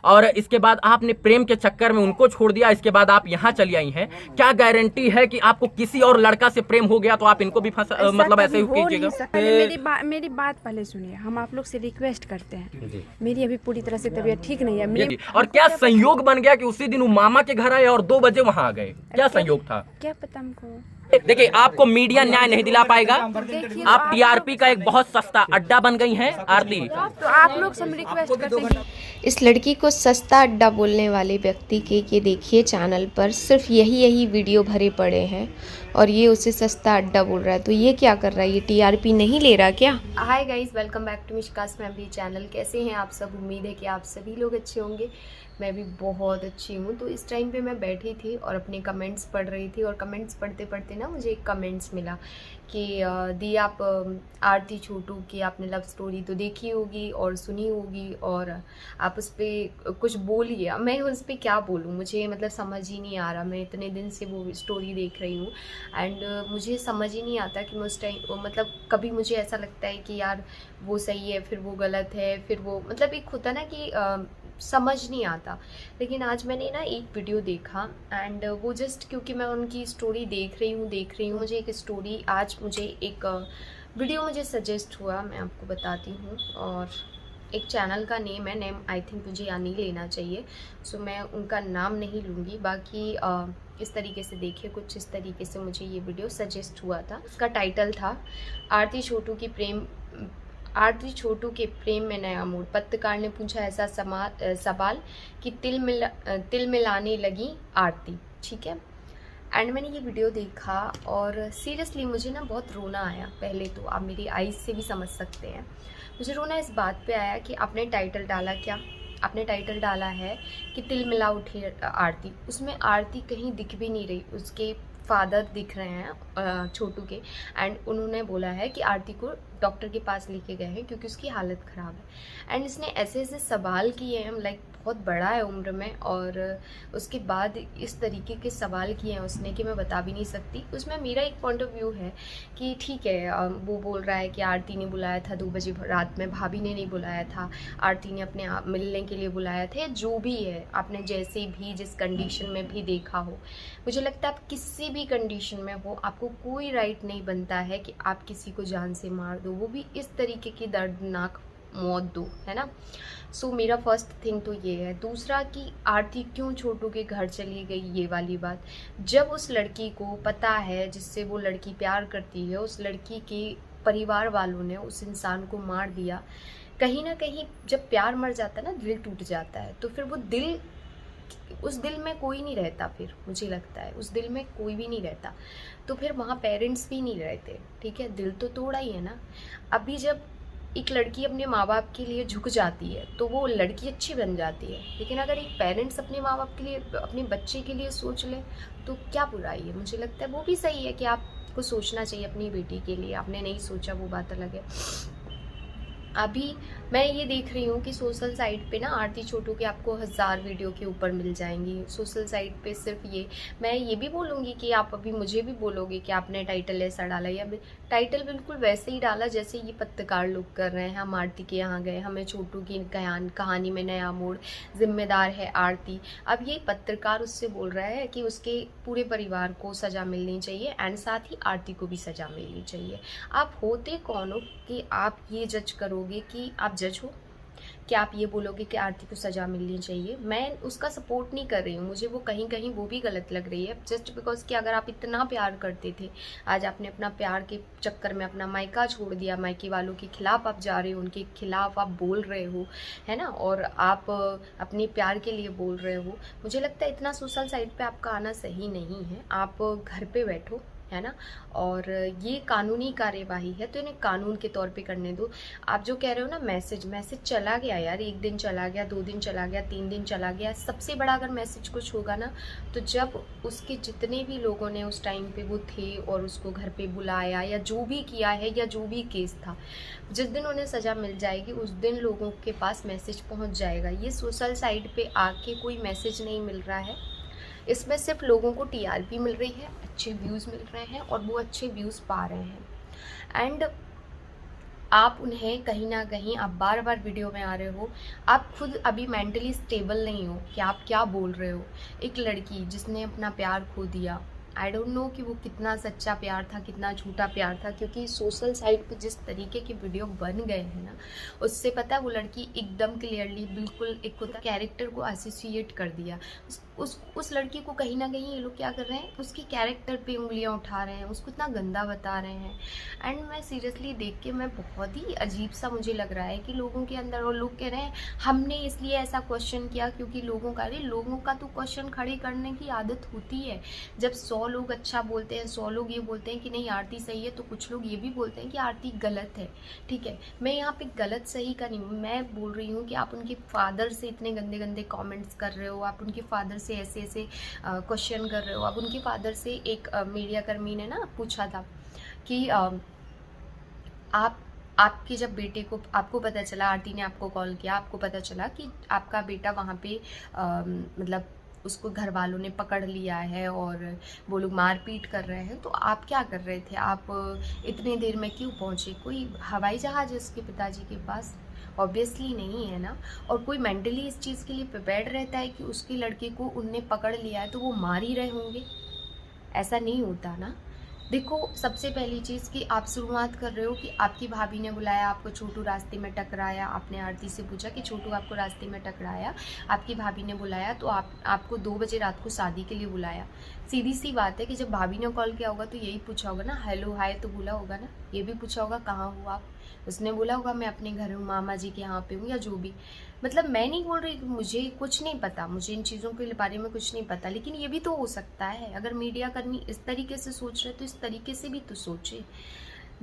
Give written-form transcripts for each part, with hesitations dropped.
और इसके बाद आपने प्रेम के चक्कर में उनको छोड़ दिया, इसके बाद आप यहाँ चली आई हैं। क्या गारंटी है कि आपको किसी और लड़का से प्रेम हो गया तो आप इनको भी मतलब ऐसे ही कीजिएगा? पहले मेरी बात पहले सुनिए, हम आप लोग से रिक्वेस्ट करते हैं। मेरी अभी पूरी तरह से तबीयत ठीक नहीं है। और क्या संयोग बन गया कि उसी दिन वो मामा के घर आए और 2 बजे वहाँ आ गए? क्या संयोग था? क्या पता हमको। देखिए, आपको मीडिया न्याय नहीं दिला पाएगा। आप टीआरपी का एक बहुत सस्ता अड्डा बन गई हैं आरती। तो आप लोग से हम रिक्वेस्ट करते हैं। इस लड़की को सस्ता अड्डा बोलने वाले व्यक्ति के ये देखिए चैनल पर सिर्फ यही वीडियो भरे पड़े हैं और ये उसे सस्ता अड्डा बोल रहा है। तो ये क्या कर रहा है? ये टीआरपी नहीं ले रहा क्या? Hi guys, welcome back to Mishka's family channel. कैसे हैं आप सब? उम्मीद है कि आप सभी लोग अच्छे होंगे। मैं भी बहुत अच्छी हूँ। तो इस टाइम पे मैं बैठी थी और अपने कमेंट्स पढ़ रही थी और कमेंट्स पढ़ते पढ़ते ना मुझे एक कमेंट्स मिला कि दी आप आरती छोटू की आपने लव स्टोरी तो देखी होगी और सुनी होगी और आप उस पर कुछ बोलिए। मैं उस पर क्या बोलूँ, मुझे मतलब समझ ही नहीं आ रहा। मैं इतने दिन से वो स्टोरी देख रही हूँ एंड मुझे समझ ही नहीं आता कि मैं उस टाइम मतलब कभी मुझे ऐसा लगता है कि यार वो सही है, फिर वो गलत है, फिर वो मतलब एक होता ना कि समझ नहीं आता। लेकिन आज मैंने ना एक वीडियो देखा एंड वो जस्ट क्योंकि मैं उनकी स्टोरी देख रही हूँ मुझे एक स्टोरी आज मुझे एक वीडियो मुझे सजेस्ट हुआ, मैं आपको बताती हूँ। और एक चैनल का नेम है, नेम आई थिंक मुझे यहाँ नहीं लेना चाहिए, सो मैं उनका नाम नहीं लूँगी। बाकी इस तरीके से देखिए, कुछ इस तरीके से मुझे ये वीडियो सजेस्ट हुआ था। इसका टाइटल था आरती छोटू के प्रेम में नया मोड़। पत्रकार ने पूछा ऐसा सवाल कि तिल मिलाने लगी आरती। ठीक है, एंड मैंने ये वीडियो देखा और सीरियसली मुझे ना बहुत रोना आया। पहले तो आप मेरी आईज से भी समझ सकते हैं, मुझे रोना इस बात पे आया कि आपने टाइटल डाला क्या? आपने टाइटल डाला है कि तिल मिला उठी आरती। उसमें आरती कहीं दिख भी नहीं रही, उसके फादर दिख रहे हैं छोटू के एंड उन्होंने बोला है कि आरती को डॉक्टर के पास लेके गए हैं क्योंकि उसकी हालत ख़राब है। एंड इसने ऐसे ऐसे सवाल किए हैं, लाइक बहुत बड़ा है उम्र में और उसके बाद इस तरीके के सवाल किए हैं उसने कि मैं बता भी नहीं सकती। उसमें मेरा एक पॉइंट ऑफ व्यू है कि ठीक है, वो बोल रहा है कि आरती ने बुलाया था 2 बजे रात में, भाभी ने नहीं बुलाया था, आरती ने अपने आप मिलने के लिए बुलाया था। जो भी है, आपने जैसे भी जिस कंडीशन में भी देखा हो, मुझे लगता है आप किसी भी कंडीशन में हो, आपको कोई राइट नहीं बनता है कि आप किसी को जान से मार दो, वो भी इस तरीके की दर्दनाक मौत दो, है ना। सो मेरा फर्स्ट थिंग तो ये है। दूसरा कि आरती क्यों छोटू के घर चली गई, ये वाली बात। जब उस लड़की को पता है जिससे वो लड़की प्यार करती है, उस लड़की के परिवार वालों ने उस इंसान को मार दिया, कहीं ना कहीं जब प्यार मर जाता है ना, दिल टूट जाता है। तो फिर वो दिल, उस दिल में कोई नहीं रहता, फिर मुझे लगता है उस दिल में कोई भी नहीं रहता। तो फिर वहाँ पेरेंट्स भी नहीं रहते, ठीक है, दिल तो तोड़ा ही है ना। अभी जब एक लड़की अपने माँ बाप के लिए झुक जाती है तो वो लड़की अच्छी बन जाती है। लेकिन अगर एक पेरेंट्स अपने माँ बाप के लिए, अपने बच्चे के लिए सोच ले तो क्या बुराई है? मुझे लगता है वो भी सही है कि आपको सोचना चाहिए अपनी बेटी के लिए। आपने नहीं सोचा वो बात अलग है। अभी मैं ये देख रही हूँ कि सोशल साइट पे ना आरती छोटू के आपको 1000 वीडियो के ऊपर मिल जाएंगी सोशल साइट पे। सिर्फ ये, मैं ये भी बोलूँगी कि आप अभी मुझे भी बोलोगे कि आपने टाइटल ऐसा डाला, या टाइटल बिल्कुल वैसे ही डाला जैसे ये पत्रकार लोग कर रहे हैं। हम आरती के यहाँ गए, हमें छोटू की कहानी में नया मोड़, जिम्मेदार है आरती। अब ये पत्रकार उससे बोल रहा है कि उसके पूरे परिवार को सज़ा मिलनी चाहिए एंड साथ ही आरती को भी सज़ा मिलनी चाहिए। आप होते कौन हो कि आप ये जज करोगे कि आप जज हो, कि आप ये बोलोगे कि आरती को सज़ा मिलनी चाहिए? मैं उसका सपोर्ट नहीं कर रही हूँ, मुझे वो कहीं कहीं वो भी गलत लग रही है। जस्ट बिकॉज कि अगर आप इतना प्यार करते थे, आज आपने अपना प्यार के चक्कर में अपना मायका छोड़ दिया, मायके वालों के खिलाफ आप जा रहे हो, उनके खिलाफ आप बोल रहे हो, है ना, और आप अपने प्यार के लिए बोल रहे हो। मुझे लगता है इतना सोशल साइट पर आपका आना सही नहीं है। आप घर पर बैठो, है ना, और ये कानूनी कार्यवाही है तो इन्हें कानून के तौर पे करने दो। आप जो कह रहे हो ना, मैसेज चला गया यार, 1 दिन चला गया, 2 दिन चला गया, 3 दिन चला गया। सबसे बड़ा अगर मैसेज कुछ होगा ना, तो जब उसके जितने भी लोगों ने उस टाइम पे वो थे और उसको घर पे बुलाया या जो भी किया है या जो भी केस था, जिस दिन उन्हें सज़ा मिल जाएगी उस दिन लोगों के पास मैसेज पहुँच जाएगा। ये सोशल साइट पर आके कोई मैसेज नहीं मिल रहा है, इसमें सिर्फ लोगों को टीआरपी मिल रही है, अच्छे व्यूज़ मिल रहे हैं और वो अच्छे व्यूज़ पा रहे हैं। एंड आप उन्हें कहीं ना कहीं, आप बार बार वीडियो में आ रहे हो, आप खुद अभी मेंटली स्टेबल नहीं हो कि आप क्या बोल रहे हो। एक लड़की जिसने अपना प्यार खो दिया, आई डोंट नो कि वो कितना सच्चा प्यार था, कितना झूठा प्यार था, क्योंकि सोशल साइट पे जिस तरीके के वीडियो बन गए हैं ना, उससे पता है वो लड़की एकदम क्लियरली बिल्कुल एक होता कैरेक्टर को एसोसिएट कर दिया। उस लड़की को कहीं ना कहीं ये लोग क्या कर रहे हैं, उसकी कैरेक्टर पे उंगलियां उठा रहे हैं, उसको इतना गंदा बता रहे हैं। एंड मैं सीरियसली देख के मैं बहुत ही अजीब सा मुझे लग रहा है कि लोगों के अंदर, और लोग कह रहे हैं हमने इसलिए ऐसा क्वेश्चन किया क्योंकि लोगों का तो क्वेश्चन खड़े करने की आदत होती है। जब 100 लोग अच्छा बोलते हैं, 100 लोग ये बोलते हैं कि नहीं आरती सही है, तो कुछ लोग ये भी बोलते हैं कि आरती गलत है। ठीक है, मैं यहाँ पे गलत सही का नहीं, मैं बोल रही हूँ कि आप उनके फादर से इतने गंदे गंदे कमेंट्स कर रहे हो, आप उनके फादर से ऐसे ऐसे क्वेश्चन कर रहे हो। अब उनके फादर से एक मीडिया कर्मी ने ना पूछा था कि आपके जब बेटे को, आपको पता चला, आरती ने आपको कॉल किया, आपको पता चला कि आपका बेटा वहाँ पे मतलब उसको घर वालों ने पकड़ लिया है और वो लोग मारपीट कर रहे हैं, तो आप क्या कर रहे थे? आप इतने देर में क्यों पहुँचे? कोई हवाई जहाज़ है उसके पिताजी के पास? ऑब्वियसली नहीं है ना। और कोई मेंटली इस चीज़ के लिए प्रिपेयर्ड रहता है कि उसके लड़के को उनने पकड़ लिया है तो वो मार ही रहे होंगे? ऐसा नहीं होता ना। देखो, सबसे पहली चीज़ कि आप शुरुआत कर रहे हो कि आपकी भाभी ने बुलाया, आपको छोटू रास्ते में टकराया, आपने आरती से पूछा कि छोटू आपको रास्ते में टकराया, आपकी भाभी ने बुलाया, तो आपको 2 बजे रात को शादी के लिए बुलाया। सीधी सी बात है कि जब भाभी ने कॉल किया होगा तो यही पूछा होगा ना, हेलो हाय तो बोला होगा ना, ये भी पूछा होगा कहाँ हो आप, उसने बोला होगा मैं अपने घर हूँ, मामा जी के यहाँ पे हूँ, या जो भी। मतलब मैं नहीं बोल रही, मुझे कुछ नहीं पता, मुझे इन चीज़ों के बारे में कुछ नहीं पता, लेकिन ये भी तो हो सकता है। अगर मीडिया कर्मी इस तरीके से सोच रहे तो इस तरीके से भी तो सोचे।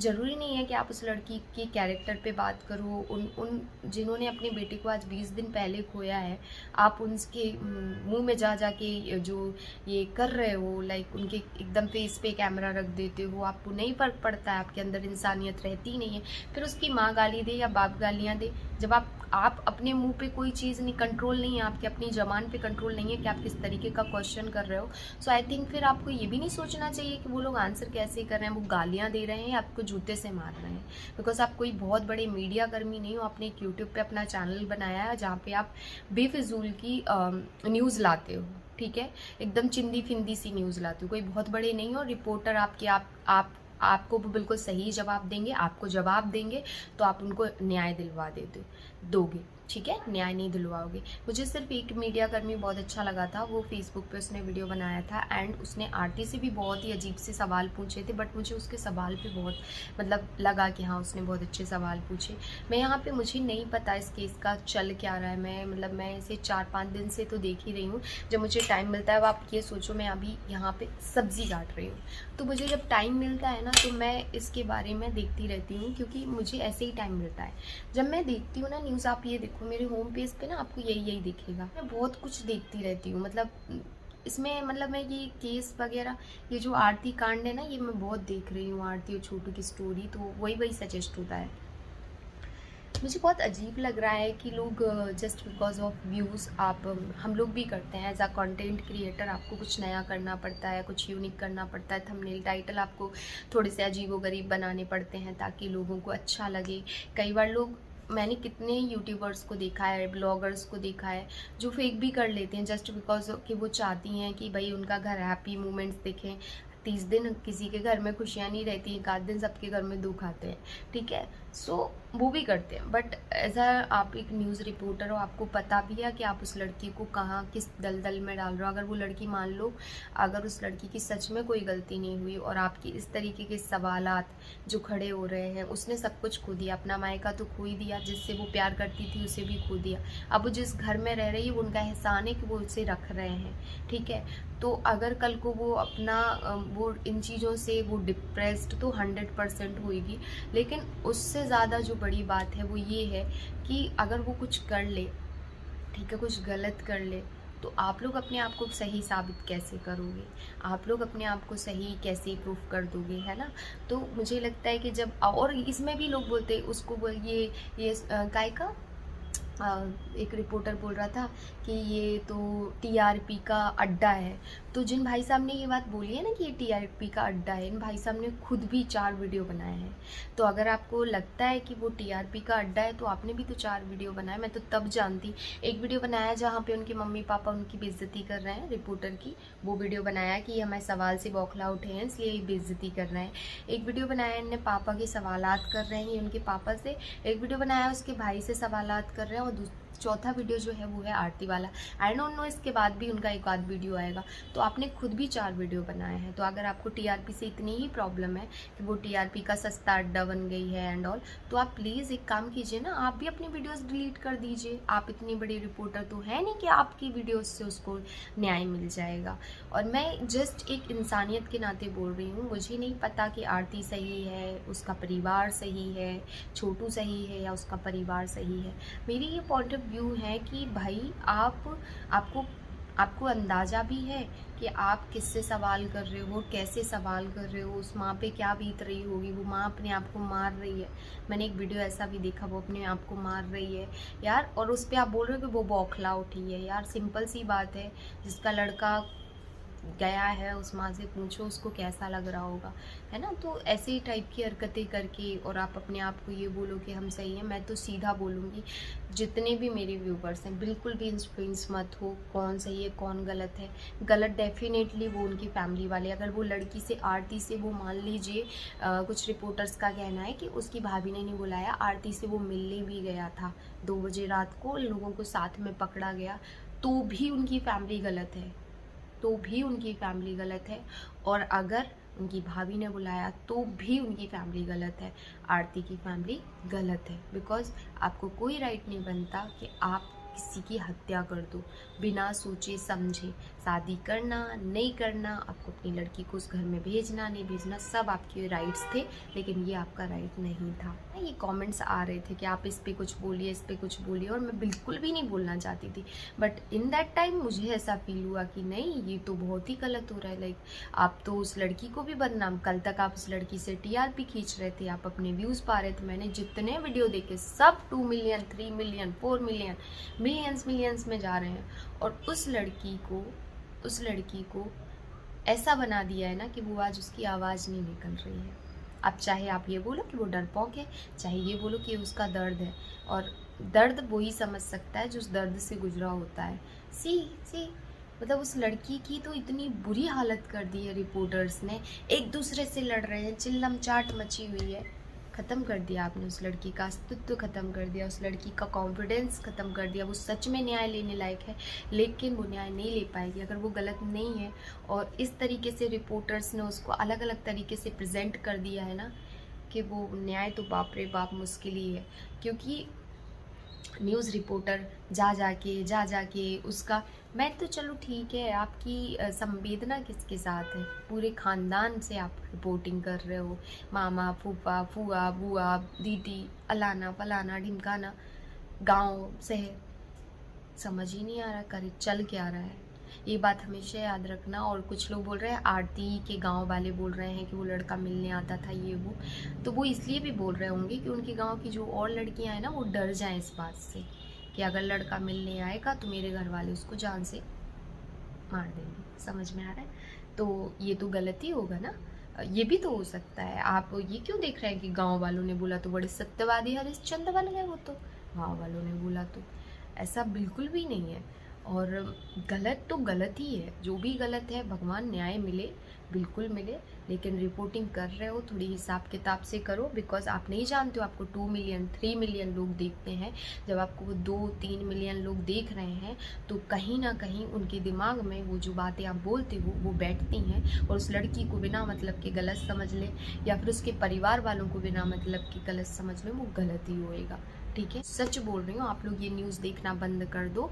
ज़रूरी नहीं है कि आप उस लड़की के कैरेक्टर पे बात करो। उन जिन्होंने अपने बेटे को आज 20 दिन पहले खोया है, आप उनके मुंह में जा के जो ये कर रहे हो, लाइक उनके एकदम फेस पे कैमरा रख देते हो, आपको नहीं फर्क पड़ता है, आपके अंदर इंसानियत रहती नहीं है। फिर उसकी माँ गाली दे या बाप गालियाँ दे, जब आप अपने मुंह पे कोई चीज़ नहीं, कंट्रोल नहीं है, आपके अपनी ज़बान पे कंट्रोल नहीं है कि आप किस तरीके का क्वेश्चन कर रहे हो। सो आई थिंक फिर आपको ये भी नहीं सोचना चाहिए कि वो लोग आंसर कैसे कर रहे हैं, वो गालियाँ दे रहे हैं या आपको जूते से मार रहे हैं। बिकॉज आप कोई बहुत बड़े मीडिया कर्मी नहीं हो, आपने एक यूट्यूब पे अपना चैनल बनाया है जहाँ पे आप बेफिजूल की न्यूज़ लाते हो। ठीक है, एकदम चिंदी फिंदी सी न्यूज़ लाते हो, कोई बहुत बड़े नहीं हो। रिपोर्टर आपको बिल्कुल सही जवाब देंगे, आपको जवाब देंगे तो आप उनको न्याय दिलवा दोगे। ठीक है, न्याय नहीं दिलवाओगे। मुझे सिर्फ एक मीडिया कर्मी बहुत अच्छा लगा था, वो फेसबुक पे उसने वीडियो बनाया था एंड उसने आरती से भी बहुत ही अजीब से सवाल पूछे थे, बट मुझे उसके सवाल पे बहुत मतलब लगा कि हाँ उसने बहुत अच्छे सवाल पूछे। मैं यहाँ पे, मुझे नहीं पता इस केस का चल क्या रहा है, मैं इसे 4-5 दिन से तो देख ही रही हूँ। जब मुझे टाइम मिलता है, अब आप ये सोचो मैं अभी यहाँ पे सब्जी काट रही हूँ, तो मुझे जब टाइम मिलता है ना तो मैं इसके बारे में देखती रहती हूँ, क्योंकि मुझे ऐसे ही टाइम मिलता है। जब मैं देखती हूँ ना न्यूज़, आप ये देखो मेरे होम पेज पे ना आपको यही दिखेगा, मैं बहुत कुछ देखती रहती हूँ। मतलब इसमें मतलब मैं ये केस वगैरह, ये जो आरती कांड है ना, ये मैं बहुत देख रही हूँ, आरती और छोटू की स्टोरी, तो वही सजेस्ट होता है। मुझे बहुत अजीब लग रहा है कि लोग जस्ट बिकॉज ऑफ व्यूज़, हम लोग भी करते हैं एज अ कंटेंट क्रिएटर, आपको कुछ नया करना पड़ता है, कुछ यूनिक करना पड़ता है, थंबनेल टाइटल आपको थोड़े से अजीबोगरीब बनाने पड़ते हैं ताकि लोगों को अच्छा लगे। कई बार लोग, मैंने कितने यूट्यूबर्स को देखा है, ब्लॉगर्स को देखा है जो फेक भी कर लेते हैं जस्ट बिकॉज कि वो चाहती हैं कि भाई उनका घर हैप्पी मोमेंट्स दिखें। 30 दिन किसी के घर में खुशियाँ नहीं रहती, 1 दिन सबके घर में दुख आते हैं। ठीक है, सो वो भी करते हैं, बट एज आप एक न्यूज़ रिपोर्टर हो, आपको पता भी है कि आप उस लड़की को कहाँ किस दलदल में डाल रहे हो। अगर वो लड़की, मान लो अगर उस लड़की की सच में कोई गलती नहीं हुई और आपकी इस तरीके के सवालात जो खड़े हो रहे हैं, उसने सब कुछ खो दिया, अपना मायका तो खो ही दिया, जिससे वो प्यार करती थी उसे भी खो दिया। अब वो जिस घर में रह रही है, वो उनका एहसान है कि वो उसे रख रहे हैं। ठीक है, तो अगर कल को वो अपना वो इन चीज़ों से वो डिप्रेस्ड तो 100% होगी, लेकिन उससे ज़्यादा जो बड़ी बात है वो ये है कि अगर वो कुछ कर ले, ठीक है, कुछ गलत कर ले, तो आप लोग अपने आप को सही साबित कैसे करोगे? आप लोग अपने आप को सही कैसे प्रूफ कर दोगे, है ना? तो मुझे लगता है कि जब, और इसमें भी लोग बोलते हैं उसको ये काय का एक रिपोर्टर बोल रहा था कि ये तो टीआरपी का अड्डा है। तो जिन भाई साहब ने ये बात बोली है ना कि ये टीआरपी का अड्डा है, इन भाई साहब ने खुद भी 4 वीडियो बनाए हैं। तो अगर आपको लगता है कि वो टीआरपी का अड्डा है तो आपने भी तो 4 वीडियो बनाए। मैं तो तब जानती। एक वीडियो बनाया जहाँ पे उनके मम्मी पापा उनकी बेइज्जती कर रहे हैं रिपोर्टर की, वो वीडियो बनाया कि हमें सवाल से बौखला उठे हैं इसलिए बेइज्जती कर रहे हैं। एक वीडियो बनाया इनने पापा के सवालात कर रहे हैं ये उनके पापा से। एक वीडियो बनाया उसके भाई से सवालात कर रहे हैं। और चौथा वीडियो जो है वो है आरती वाला। आई डोंट नो इसके बाद भी उनका एक आध वीडियो आएगा। तो आपने खुद भी 4 वीडियो बनाए हैं। तो अगर आपको टीआरपी से इतनी ही प्रॉब्लम है कि वो टीआरपी का सस्ता अड्डा बन गई है एंड ऑल, तो आप प्लीज़ एक काम कीजिए ना, आप भी अपनी वीडियोस डिलीट कर दीजिए। आप इतनी बड़ी रिपोर्टर तो है नहीं कि आपकी वीडियोस से उसको न्याय मिल जाएगा। और मैं जस्ट एक इंसानियत के नाते बोल रही हूँ। मुझे नहीं पता कि आरती सही है, उसका परिवार सही है, छोटू सही है या उसका परिवार सही है। मेरी ये पॉइंट ऑफ व्यू है कि भाई आपको अंदाज़ा भी है कि आप किससे सवाल कर रहे हो, कैसे सवाल कर रहे हो, उस माँ पे क्या बीत रही होगी। वो माँ अपने आप को मार रही है। मैंने एक वीडियो ऐसा भी देखा, वो अपने आप को मार रही है यार। और उस पर आप बोल रहे हो कि वो बौखला उठी है। यार सिंपल सी बात है, जिसका लड़का गया है उस माँ से पूछो उसको कैसा लग रहा होगा, है ना। तो ऐसे ही टाइप की हरकतें करके और आप अपने आप को ये बोलो कि हम सही हैं। मैं तो सीधा बोलूँगी, जितने भी मेरे व्यूवर्स हैं बिल्कुल भी इंफ्लुएंस मत हो कौन सही है कौन गलत है। गलत डेफिनेटली वो उनकी फैमिली वाले। अगर वो लड़की से आरती से वो मान लीजिए कुछ रिपोर्टर्स का कहना है कि उसकी भाभी ने नहीं बुलाया, आरती से वो मिलने भी गया था 2 बजे रात को, लोगों को साथ में पकड़ा गया, तो भी उनकी फैमिली गलत है, तो भी उनकी फैमिली गलत है। और अगर उनकी भाभी ने बुलाया तो भी उनकी फैमिली गलत है। आरती की फैमिली गलत है। बिकॉज आपको कोई राइट नहीं बनता कि आप किसी की हत्या कर दो बिना सोचे समझे। शादी करना नहीं करना, आपको अपनी लड़की को उस घर में भेजना नहीं भेजना, सब आपके राइट्स थे, लेकिन ये आपका राइट नहीं था। ये कमेंट्स आ रहे थे कि आप इस पे कुछ बोलिए, इस पे कुछ बोलिए, और मैं बिल्कुल भी नहीं बोलना चाहती थी। बट इन दैट टाइम मुझे ऐसा फील हुआ कि नहीं, ये तो बहुत ही गलत हो रहा है। लाइक आप तो उस लड़की को भी बदनाम, कल तक आप उस लड़की से टीआरपी खींच रहे थे, आप अपने व्यूज़ पा रहे थे। मैंने जितने वीडियो देखे सब 2 मिलियन 3 मिलियन 4 मिलियन मिलियंस में जा रहे हैं। और उस लड़की को ऐसा बना दिया है ना कि वो आज उसकी आवाज़ नहीं निकल रही है। अब चाहे आप ये बोलो कि वो डरपोक है, चाहे ये बोलो कि उसका दर्द है, और दर्द वही समझ सकता है जो उस दर्द से गुजरा होता है। सी मतलब उस लड़की की तो इतनी बुरी हालत कर दी है रिपोर्टर्स ने, एक दूसरे से लड़ रहे हैं, चिल्लम चाट मची हुई है। ख़त्म कर दिया आपने उस लड़की का अस्तित्व, ख़त्म कर दिया उस लड़की का कॉन्फिडेंस, ख़त्म कर दिया। वो सच में न्याय लेने लायक है, लेकिन वो न्याय नहीं ले पाएगी अगर वो गलत नहीं है। और इस तरीके से रिपोर्टर्स ने उसको अलग अलग तरीके से प्रेजेंट कर दिया है ना कि वो न्याय तो बाप रे बाप मुश्किल ही है। क्योंकि न्यूज़ रिपोर्टर जा जाके उसका, मैं तो चलो ठीक है, आपकी संवेदना किसके साथ है, पूरे ख़ानदान से आप रिपोर्टिंग कर रहे हो, मामा फूफा फूआ बुआ दीदी अलाना फलाना ढिमकाना, गांव शहर, समझ ही नहीं आ रहा करे चल क्या रहा है। ये बात हमेशा याद रखना। और कुछ लोग बोल रहे हैं आरती के गांव वाले बोल रहे हैं कि वो लड़का मिलने आता था, ये वो, तो वो इसलिए भी बोल रहे होंगे कि उनके गांव की जो और लड़कियां हैं ना वो डर जाएं इस बात से कि अगर लड़का मिलने आएगा तो मेरे घर वाले उसको जान से मार देंगे। समझ में आ रहा है? तो ये तो गलती होगा ना, ये भी तो हो सकता है। आप ये क्यों देख रहे हैं कि गाँव वालों ने बोला तो बड़े सत्यवादी हरिश्चंद्र बन गए, वो तो गाँव वालों ने बोला तो, ऐसा बिल्कुल भी नहीं है। और गलत तो गलत ही है, जो भी गलत है भगवान न्याय मिले, बिल्कुल मिले, लेकिन रिपोर्टिंग कर रहे हो थोड़ी हिसाब किताब से करो। बिकॉज आप नहीं जानते हो आपको 2 मिलियन 3 मिलियन लोग देखते हैं। जब आपको वो 2-3 मिलियन लोग देख रहे हैं तो कहीं ना कहीं उनके दिमाग में वो जो बातें आप बोलते हो वो बैठती हैं। और उस लड़की को बिना मतलब के गलत समझ ले, या फिर उसके परिवार वालों को बिना मतलब के गलत समझ ले, वो गलत ही होएगा। ठीक है, सच बोल रही हूँ। आप लोग ये न्यूज़ देखना बंद कर दो,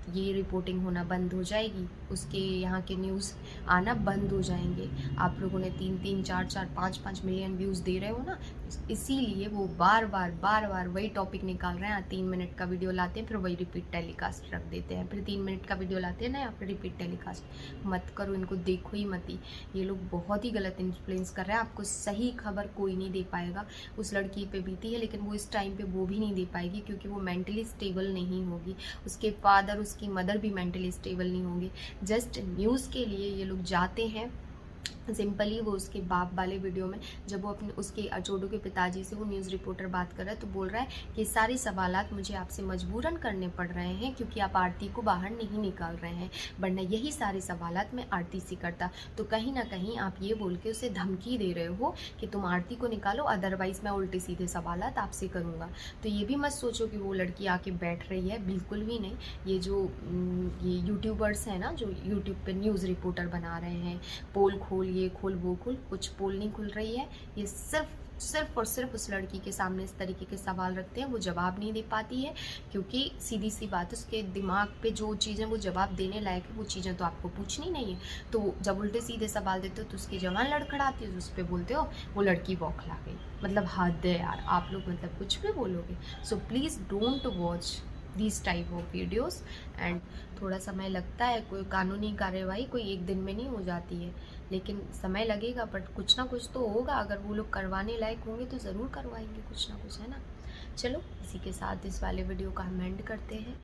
ये रिपोर्टिंग होना बंद हो जाएगी, उसके यहाँ के न्यूज़ आना बंद हो जाएंगे। आप लोगों ने 3-3, 4-4, 5-5 मिलियन व्यूज़ दे रहे हो ना, इसीलिए वो बार बार वही टॉपिक निकाल रहे हैं। 3 मिनट का वीडियो लाते हैं, फिर वही रिपीट टेलीकास्ट रख देते हैं, फिर 3 मिनट का वीडियो लाते हैं ना, या फिर रिपीट टेलीकास्ट। मत करो, इनको देखो ही मत ही। ये लोग बहुत ही गलत इन्फ्लुएंस कर रहे हैं। आपको सही खबर कोई नहीं दे पाएगा। उस लड़की पे बीती है, लेकिन वो इस टाइम पे वो भी नहीं दे पाएगी, क्योंकि वो मेंटली स्टेबल नहीं होगी। उसके फादर, उसकी मदर भी मेंटली स्टेबल नहीं होंगे। जस्ट न्यूज़ के लिए ये लोग जाते हैं। सिंपली वो उसके बाप वाले वीडियो में जब वो अपने उसके छोटू के पिताजी से वो न्यूज़ रिपोर्टर बात कर रहा है, तो बोल रहा है कि सारे सवालात मुझे आपसे मजबूरन करने पड़ रहे हैं, क्योंकि आप आरती को बाहर नहीं निकाल रहे हैं, वरना यही सारे सवालात मैं आरती से करता। तो कहीं ना कहीं आप ये बोल के उसे धमकी दे रहे हो कि तुम आरती को निकालो, अदरवाइज़ मैं उल्टे सीधे सवालात आपसे करूँगा। तो ये भी मत सोचो कि वो लड़की आके बैठ रही है, बिल्कुल भी नहीं। ये जो ये यूट्यूबर्स हैं ना, जो यूट्यूब पर न्यूज़ रिपोर्टर बना रहे हैं, पोल खोल, ये खोल, वो खोल, कुछ पोल नहीं खुल रही है। ये सिर्फ और सिर्फ उस लड़की के सामने इस तरीके के सवाल रखते हैं, वो जवाब नहीं दे पाती है, क्योंकि सीधी सी बात, उसके दिमाग पे जो चीज़ें वो जवाब देने लायक है, वो चीज़ें तो आपको पूछनी नहीं है। तो जब उल्टे सीधे सवाल देते हो तो उसकी जवान लड़खड़ाती है, तो उस पर बोलते हो वो लड़की बौखला गई। मतलब हद है यार, आप लोग मतलब कुछ भी बोलोगे। So please don't watch this type of videos. And थोड़ा समय लगता है, कोई कानूनी कार्यवाही कोई एक दिन में नहीं हो जाती है, लेकिन समय लगेगा, बट कुछ ना कुछ तो होगा। अगर वो लोग करवाने लायक होंगे तो ज़रूर करवाएंगे कुछ ना कुछ, है ना। चलो, इसी के साथ इस वाले वीडियो का हम एंड करते हैं।